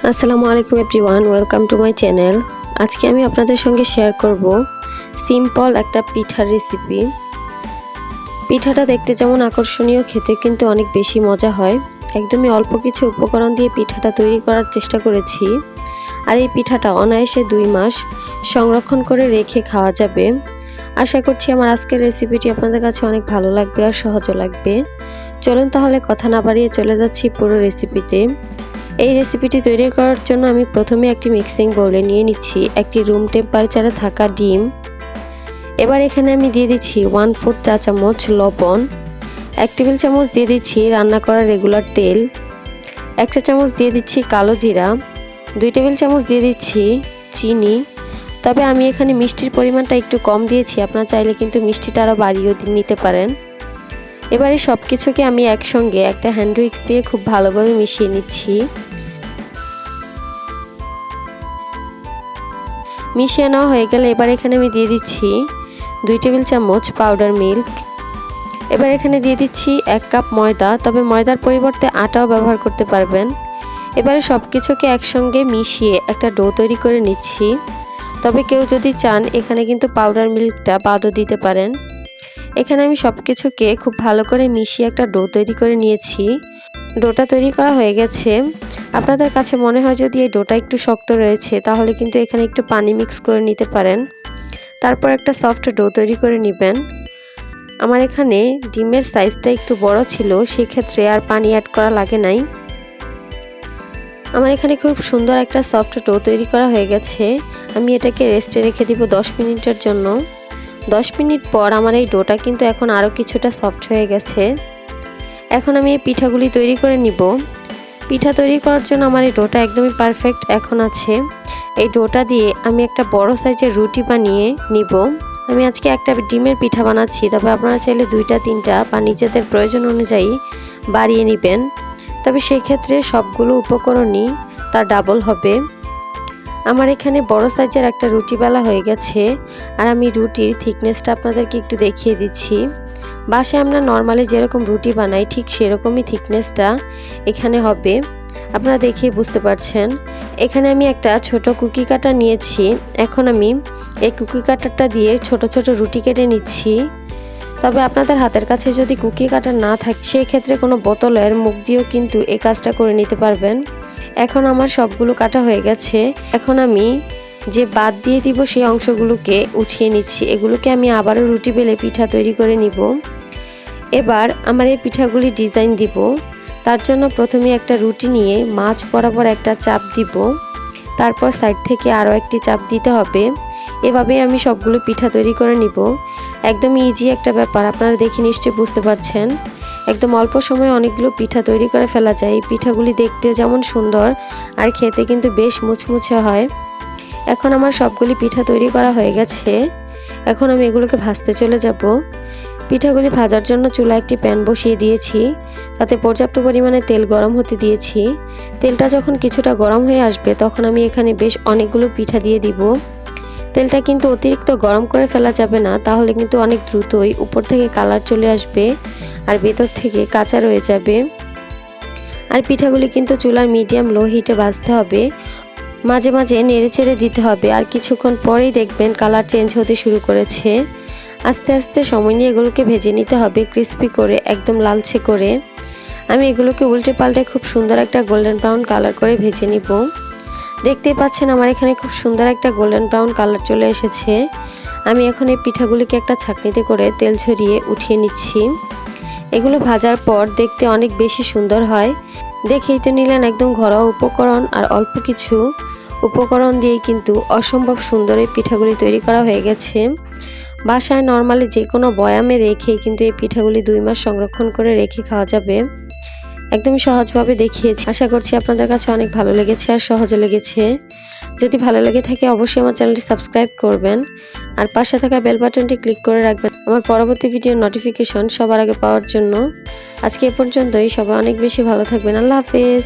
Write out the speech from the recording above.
আসসালামু আলাইকুম everyone, welcome to my channel. আজকে আমি আপনাদের সঙ্গে শেয়ার করব সিম্পল একটা পিঠার রেসিপি। পিঠাটা দেখতে যেমন আকর্ষণীয়, খেতে কিন্তু অনেক বেশি মজা হয়। একদমই অল্প কিছু উপকরণ দিয়ে পিঠাটা তৈরি করার চেষ্টা করেছি। আর এই পিঠাটা অনায়াসে 2 মাস সংরক্ষণ করে রেখে খাওয়া যাবে। আশা করছি আমার আজকের রেসিপিটি আপনাদের কাছে অনেক ভালো লাগবে আর সহজও লাগবে। চলুন তাহলে কথা না বাড়িয়ে চলে যাচ্ছি পুরো রেসিপিতে। এই রেসিপিটি তৈরি করার জন্য আমি প্রথমে একটি মিক্সিং বোলে নিয়ে নিচ্ছি একটি রুম টেম্পারেচারে থাকা ডিম। এবার এখানে আমি দিয়ে দিচ্ছি 1/4 চা চামচ লবণ, 1 টেবিল চামচ দিয়ে দিচ্ছি রান্না করা রেগুলার তেল, 1 চা চামচ দিয়ে দিচ্ছি কালো জিরা, 2 টেবিল চামচ দিয়ে দিচ্ছি চিনি। তবে আমি এখানে মিষ্টির পরিমাণটা একটু কম দিয়েছি, আপনারা চাইলে কিন্তু মিষ্টিটা আরও বাড়িয়েও নিতে পারেন। এবারে সব কিছুকে আমি একসঙ্গে একটা হ্যান্ড উইক্স দিয়ে খুব ভালোভাবে মিশিয়ে নিচ্ছি। মিশিয়ে নেওয়া হয়ে গেলে এবার এখানে আমি দিয়ে দিচ্ছি 2 টেবিল চামচ পাউডার মিল্ক। এবার এখানে দিয়ে দিচ্ছি 1 কাপ ময়দা, তবে ময়দার পরিবর্তে আটাও ব্যবহার করতে পারবেন। এবারে সব কিছুকে একসঙ্গে মিশিয়ে একটা ডো তৈরি করে নিচ্ছি। তবে কেউ যদি চান এখানে কিন্তু পাউডার মিল্কটা বাদও দিতে পারেন। এখানে আমি সব কিছুকে খুব ভালো করে মিশিয়ে একটা ডো তৈরি করে নিয়েছি। ডোটা তৈরি করা হয়ে গেছে। আপনাদের কাছে মনে হয় যদি এই ডোটা একটু শক্ত রয়েছে তাহলে কিন্তু এখানে একটু পানি মিক্স করে নিতে পারেন। তারপর একটা সফট ডো তৈরি করে নেবেন। আমার এখানে ডিমের সাইজটা একটু বড় ছিল, সেক্ষেত্রে আর পানি অ্যাড করা লাগে নাই। আমার এখানে খুব সুন্দর একটা সফট ডো তৈরি করা হয়ে গেছে। আমি এটাকে রেস্টে রেখে দিব 10 মিনিটের জন্য। 10 মিনিট পর আমার এই ডোটা কিন্তু এখন আরও কিছুটা সফট হয়ে গেছে। এখন আমি এই পিঠাগুলি তৈরি করে নিব। পিঠা তৈরি করার জন্য আমার এই ডোটা একদমই পারফেক্ট এখন আছে। এই ডোটা দিয়ে আমি একটা বড় সাইজের রুটি বানিয়ে নিব। আমি আজকে একটা ডিমের পিঠা বানাচ্ছি, তবে আপনারা চাইলে 2টা 3টা বা নিজেদের প্রয়োজন অনুযায়ী বাড়িয়ে নেবেন। তবে সেই ক্ষেত্রে সবগুলো উপকরণই তার ডাবল হবে। আমার এখানে বড় সাইজের একটা রুটি বেলা হয়ে গেছে। আর আমি রুটির থিকনেসটা আপনাদেরকে একটু দেখিয়ে দিচ্ছি। বাসায় আমরা নর্মালি যেরকম রুটি বানাই ঠিক সেরকমই থিকনেসটা এখানে হবে, আপনারা দেখেই বুঝতে পারছেন। এখানে আমি একটা ছোট কুকি কাটার নিয়েছি। এখন আমি এই কুকি কাটারটা দিয়ে ছোট ছোট রুটি কেটে নিচ্ছি। তবে আপনাদের হাতের কাছে যদি কুকি কাটার না থাকে সেই ক্ষেত্রে কোনো বোতলের মুখ দিয়েও কিন্তু এই কাজটা করে নিতে পারবেন। এখন আমার সবগুলো কাটা হয়ে গেছে। এখন আমি যে বাদ দিয়ে দিব সেই অংশগুলোকে উঠিয়ে নিচ্ছি। এগুলোকে আমি আবারও রুটি বেলে পিঠা তৈরি করে নিব। এবার আমার এই পিঠাগুলি ডিজাইন দিব। তার জন্য প্রথমে একটা রুটি নিয়ে মাঝ বরাবর একটা চাপ দিব, তারপর সাইড থেকে আরও একটি চাপ দিতে হবে। এভাবে আমি সবগুলো পিঠা তৈরি করে নিব। একদম ইজি একটা ব্যাপার, আপনারা দেখে নিশ্চয়ই বুঝতে পারছেন। একদম অল্প সময়ে অনেকগুলো পিঠা তৈরি করে ফেলা যায়। এই পিঠাগুলি দেখতেও যেমন সুন্দর আর খেতে কিন্তু বেশ মুচমুচে হয়। এখন আমার সবগুলি পিঠা তৈরি করা হয়ে গেছে। এখন আমি এগুলোকে ভাজতে চলে যাব। পিঠাগুলি ভাজার জন্য চুলায় একটি প্যান বসিয়ে দিয়েছি, তাতে পর্যাপ্ত পরিমাণে তেল গরম হতে দিয়েছি। তেলটা যখন কিছুটা গরম হয়ে আসবে তখন আমি এখানে বেশ অনেকগুলো পিঠা দিয়ে দিব। তেলটা কিন্তু অতিরিক্ত গরম করে ফেলা যাবে না, তাহলে কিন্তু অনেক দ্রুতই উপর থেকে কালার চলে আসবে আর ভেতর থেকে কাঁচা রয়ে যাবে। আর পিঠাগুলি কিন্তু চুলার মিডিয়াম লো হিটে ভাজতে হবে। মাঝে মাঝে নেড়ে চেড়ে দিতে হবে। আর কিছুক্ষণ পরেই দেখবেন কালার চেঞ্জ হতে শুরু করেছে। আস্তে আস্তে সময় নিয়ে এগুলোকে ভেজে নিতে হবে ক্রিস্পি করে, একদম লালচে করে। আমি এগুলোকে উল্টে পাল্টে খুব সুন্দর একটা গোল্ডেন ব্রাউন কালার করে ভেজে নিব। দেখতেই পাচ্ছেন আমার এখানে খুব সুন্দর একটা গোল্ডেন ব্রাউন কালার চলে এসেছে। আমি এখন এই পিঠাগুলিকে একটা ছাঁকনিতে করে তেল ঝরিয়ে উঠিয়ে নিচ্ছি। এগুলো ভাজার পর দেখতে অনেক বেশি সুন্দর হয়। দেখেই তো নিলেন, একদম ঘরোয়া উপকরণ আর অল্প কিছু উপকরণ দিয়েই কিন্তু অসম্ভব সুন্দর এই পিঠাগুলি তৈরি করা হয়ে গেছে। বাসায় নর্মালি যে কোনো বয়ামে রেখেই কিন্তু এই পিঠাগুলি 2 মাস সংরক্ষণ করে রেখে খাওয়া যাবে। একদমই সহজভাবে দেখিয়েছি। আশা করছি আপনাদের কাছে অনেক ভালো লেগেছে আর সহজে লেগেছে। যদি ভালো লেগে থাকে অবশ্যই আমার চ্যানেলটি সাবস্ক্রাইব করবেন আর পাশে থাকা বেল বাটনটি ক্লিক করে রাখবেন আমার পরবর্তী ভিডিওর নোটিফিকেশন সবার আগে পাওয়ার জন্য। আজকে এ পর্যন্তই। সবাই অনেক বেশি ভালো থাকবেন। আল্লাহ হাফেজ।